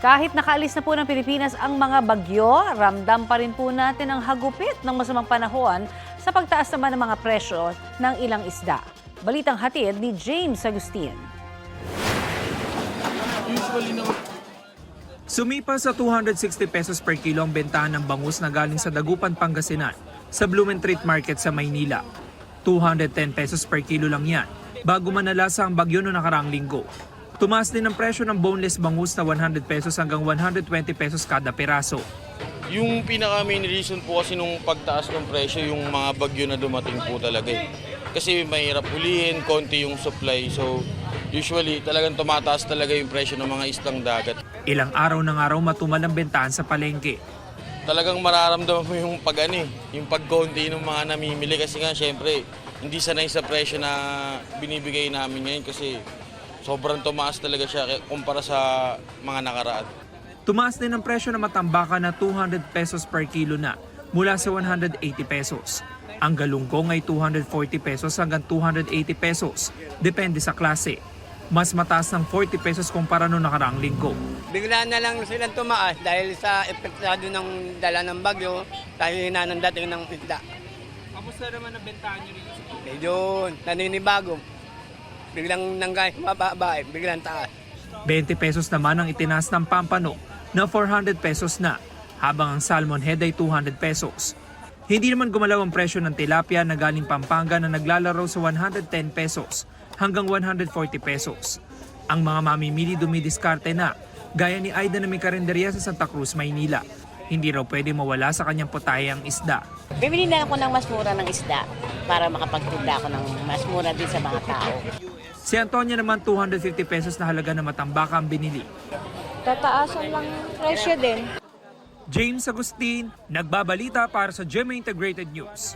Kahit nakaalis na po ng Pilipinas ang mga bagyo, ramdam pa rin po natin ang hagupit ng masamang panahon sa pagtaas naman ng mga presyo ng ilang isda. Balitang hatid ni James Agustin. Sumipa sa 260 pesos per kilo ang bentahan ng bangus na galing sa Dagupan, Pangasinan sa Blumentritt Market sa Maynila. 210 pesos per kilo lang yan bago manalasa ang bagyo noong nakaraang linggo. Tumaas din ang presyo ng boneless bangus na 100 pesos hanggang 120 pesos kada piraso. Yung pinaka main reason po kasi nung pagtaas ng presyo yung mga bagyo na dumating po talaga eh. Kasi mahirap hulihin, konti yung supply. So usually talagang tumataas talaga yung presyo ng mga isdang dagat. Ilang araw ng araw matumal ang bentahan sa palengke. Talagang mararamdaman mo yung yung pagkonti ng mga namimili kasi nga syempre hindi sanay sa presyo na binibigay namin ngayon kasi sobrang tumaas talaga siya kumpara sa mga nakaraan. Tumaas din ang presyo ng matambaka na 200 pesos per kilo na mula sa 180 pesos. Ang galunggong ay 240 pesos hanggang 280 pesos, depende sa klase. Mas mataas ng 40 pesos kumpara noong nakaraang linggo. Bigla na lang silang tumaas dahil sa epektado ng dala ng bagyo, dahil na ng dating ng isda. Kamusta naman ang bentahan niyo rito? Medyo naninibago. Biglang nanggaling mababa, biglang taas. 20 pesos naman ang itinaas ng pampano na 400 pesos na, habang ang salmon head ay 200 pesos. Hindi naman gumalaw ang presyo ng tilapia na galing Pampanga na naglalaro sa 110 pesos hanggang 140 pesos. Ang mga mamimili dumidiskarte na, gaya ni Aida na may karinderya sa Santa Cruz, Maynila. Hindi raw pwede mawala sa kanyang putahe ang isda. Bibili na ako ng mas mura ng isda para makapagtinda ako ng mas mura din sa mga tao. Si Antonia naman 250 pesos na halaga na matambaka ang binili. Tataasan lang presyo din. James Agustin, nagbabalita para sa GMA Integrated News.